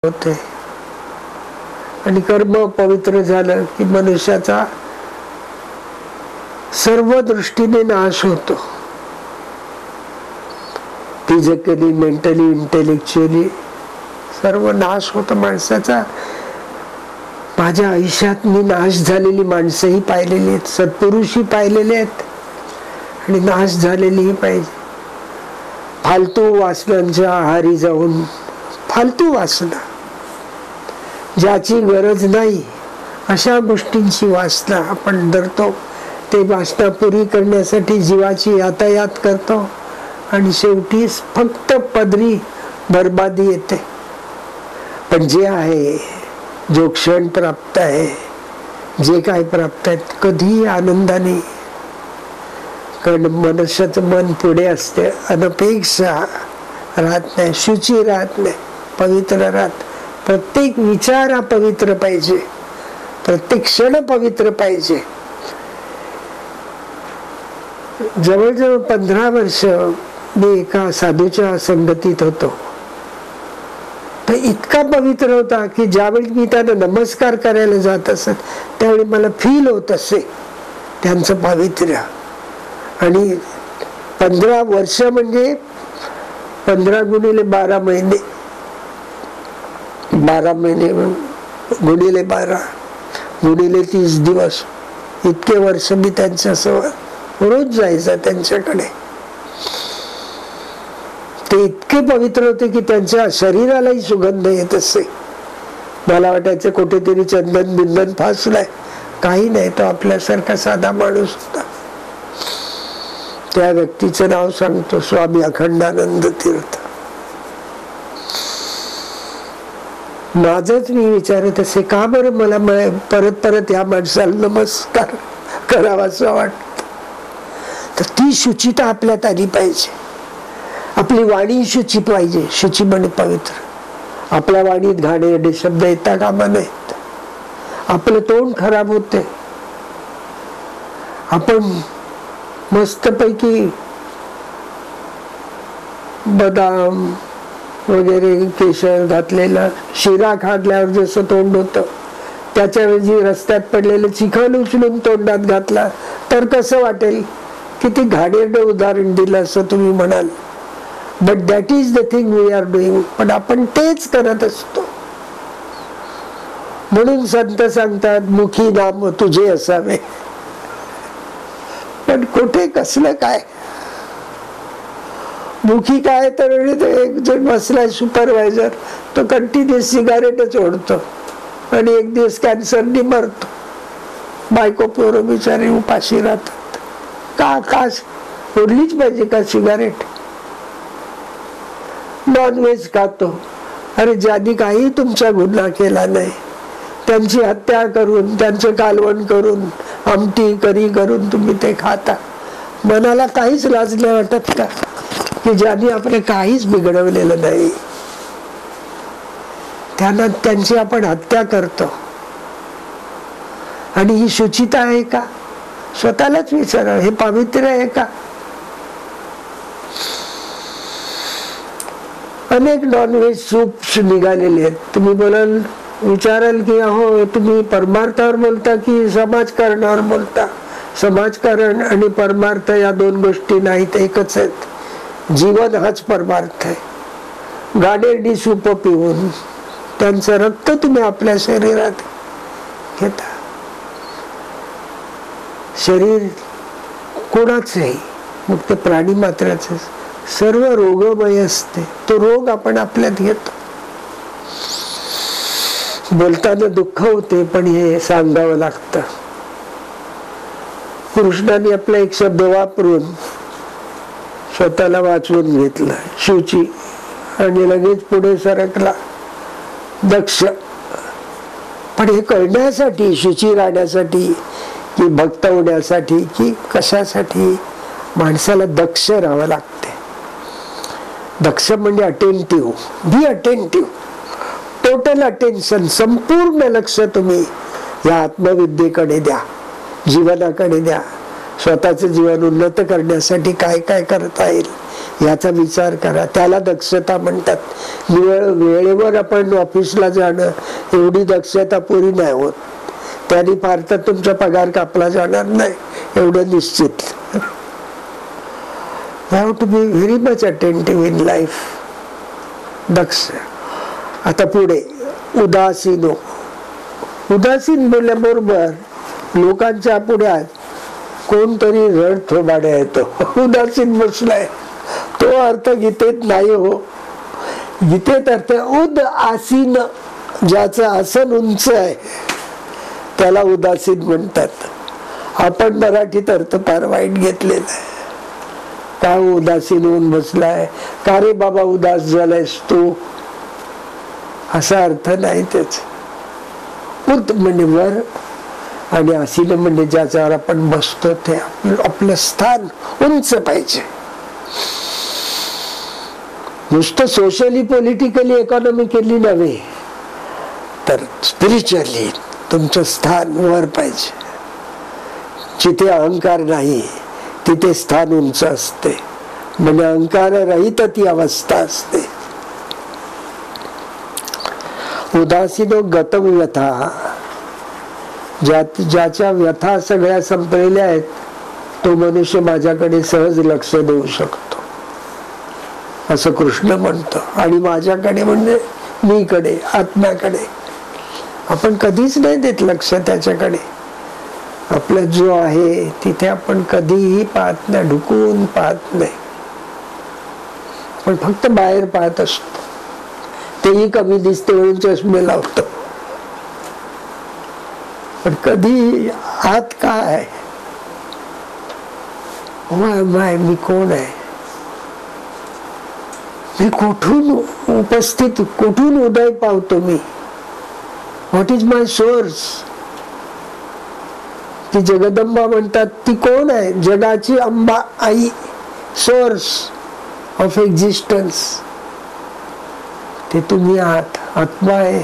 होते आणि कर्म पवित्र झालं की मनुष्याचा सर्व दृष्टीने नाश होतो. फिजिकली, मेंटली, इंटेलेक्च्युअली सर्व नाश होतो माणसाचा. माझ्या आयुष्यात मी नाश झालेली माणसंही पाहिलेली आहेत, सत्पुरुषही पाहिलेले आहेत आणि नाश झालेलीही पाहिजे. फालतू वासनांच्या आहारी जाऊन फालतू वासना, ज्याची गरज नाही अशा गोष्टींची वासना आपण धरतो. ते वासना पुरी करण्यासाठी जीवाची यातायात करतो आणि शेवटी फक्त पदरी बर्बादी येते. पण जे आहे, जो क्षण प्राप्त आहे, जे काय प्राप्त आहेत, कधीही आनंदाने, कारण मनुष्याचं मन पुढे असते, अनपेक्षा राहत नाही, शुची राहत नाही, पवित्र राहत. प्रत्येक विचार हा पवित्र पाहिजे, प्रत्येक क्षण पवित्र पाहिजे. जवळजवळ 15 वर्ष मी एका साधूच्या संगतीत होतो. तर इतका पवित्र होता की ज्यावेळी मी त्यांना नमस्कार करायला जात असत त्यावेळी मला फील होत असे त्यांचं पावित्र्य. आणि 15 वर्ष म्हणजे 15 गुणिले 12 महिने, 12 महिने गुणिले 12 गुणिले 30 दिवस, इतके वर्ष मी त्यांच्यासोबत रोज जायचा त्यांच्याकडे. ते इतके पवित्र होते की त्यांच्या शरीरालाही सुगंध येत असे. मला वाटायचं कुठेतरी चंदन बिंदन फासलाय, काही नाही, तो आपल्यासारखा साधा माणूस होता. त्या व्यक्तीचं नाव सांगतो, स्वामी अखंडानंद तीर्थ. माझच मी विचारत असे, का बरं मला परत परत या माणसाला नमस्कार करावासा वाटत. तर ती शुचिता आपल्यात आली पाहिजे. आपली वाणी शुची पाहिजे. शुची म्हणजे पवित्र. आपल्या वाणीत घाणेरडे शब्द येता कामा नाहीत. आपलं तोंड खराब होते. आपण मस्तपैकी बदाम वगैरे केशर घातलेला शिरा खाल्ल्यावर जसं तोंड होतं, त्याच्याऐवजी रस्त्यात पडलेलं चिखल उचलून तोंडात घातला तर कसं वाटेल? किती घाणेरडं उदाहरण दिलं असं तुम्ही म्हणाल. But that is the thing we are doing. पण आपण तेच करत असतो. म्हणून संत सांगतात, मुखी नाम तुझे असावे. पण कुठे कसलं काय? मुखी काय तर एक जण बसलाय सुपरवायझर, तो कंटिन्युअस सिगारेटच ओढतो आणि एक दिवस कॅन्सरनी मरतो. बायको पोरं बिचारी उपाशी राहतात. का ओढलीच पाहिजे का सिगारेट? नॉनव्हेज खातो. अरे ज्यांनी काही तुमचा गुन्हा केला नाही त्यांची हत्या करून, त्यांचं कालवण करून, आमटी करी करून तुम्ही ते खाता. मनाला काहीच लाज नाही वाटत का की ज्यांनी आपले काहीच बिघडवलेलं नाही त्यांना त्यांची आपण हत्या करतो? आणि ही शुचिता आहे का? स्वतःलाच विचारा, हे पवित्र आहे का? अनेक नॉनव्हेज सूप निघालेले आहेत. तुम्ही बोलाल, विचाराल की अहो तुम्ही परमार्थावर बोलता की समाजकारणावर बोलता? समाजकारण आणि परमार्थ या दोन गोष्टी नाहीत, एकच आहेत. जीवन हाच परमार्थ आहे. गाडेरडी सूप पिऊन त्यांचं रक्त तुम्ही आपल्या शरीरात घेता. शरीर कोणाचंही, मग ते प्राणी मात्राचं, सर्व रोगमय असते. तो रोग आपण आपल्यात घेतो. बोलताना दुःख होते पण हे सांगावं लागतं. कृष्णाने आपला एक शब्द वापरून स्वतःला वाचवून घेतला, शुची, आणि लगेच पुढे सरकला, दक्ष. पण हे कळण्यासाठी, शुची राहण्यासाठी की भक्त होण्यासाठी की कशासाठी, माणसाला दक्ष राहावं लागते. दक्ष म्हणजे अटेंटिव्ह. बी अटेंटिव्ह, टोटल अटेन्शन, संपूर्ण लक्ष तुम्ही या आत्मविद्येकडे द्या, जीवनाकडे द्या. स्वतःचं जीवन उन्नत करण्यासाठी काय काय करता येईल याचा विचार करा. त्याला दक्षता म्हणतात. वेळेवर आपण ऑफिसला जाणं एवढी दक्षता पुरी नाही होत. त्याने फार तर तुमचा पगार कापला जाणार नाही एवढं निश्चित. You have to be very much attentive in life. दक्ष. आता पुढे उदासीन. उदासीन बोलल्याबरोबर लोकांच्या पुढ्यात कोणतरी रड थोबाड्या येतो. उदासीन बसलाय. तो अर्थ गीतेत नाही हो. गीतेत अर्थ उद आसीन, ज्याचं आसन उंच आहे त्याला उदासीन म्हणतात. आपण मराठीत अर्थ फार वाईट घेतलेला आहे. का उदासीन होऊन बसलाय, का रे बाबा उदास झालायस तू, असा अर्थ नाही त्याच. उद म्हणजे वर आणि आसीन म्हणजे ज्याच्यावर आपण बसतो ते आपलं स्थान उंच पाहिजे. नुसतं सोशली पॉलिटिकली इकॉनॉमिकली नव्हे तर स्पिरिच्युअली तुमचं स्थान वर पाहिजे. जिथे अहंकार नाही तिथे स्थान उंच असते. म्हणजे अहंकार रहित ती अवस्था असते. उदासीनो गतम व्यथा, ज्याच्या व्यथा सगळ्या संपलेल्या आहेत तो मनुष्य माझ्याकडे सहज लक्ष देऊ शकतो असं कृष्ण म्हणतो. आणि माझ्याकडे म्हणजे मीकडे, आत्म्याकडे आपण कधीच नाही देत लक्ष. त्याच्याकडे आपला जो आहे तिथे आपण कधीही पाहत नाही, ढुकून पाहत नाही, पण फक्त बाहेर पाहत असतो. तेही कमी दिसते म्हणून चष्मे लावतो, पण कधी आत काय, मी कोण आहे, मी कुठून उपस्थित, कुठून उदय पावतो मी, व्हॉट इज माय सोर्स. ती जगदंबा म्हणतात ती कोण आहे, जगाची अंबा आई, सोर्स ऑफ एक्झिस्टन्स. ते तुम्ही आहात, आत्मा आहे.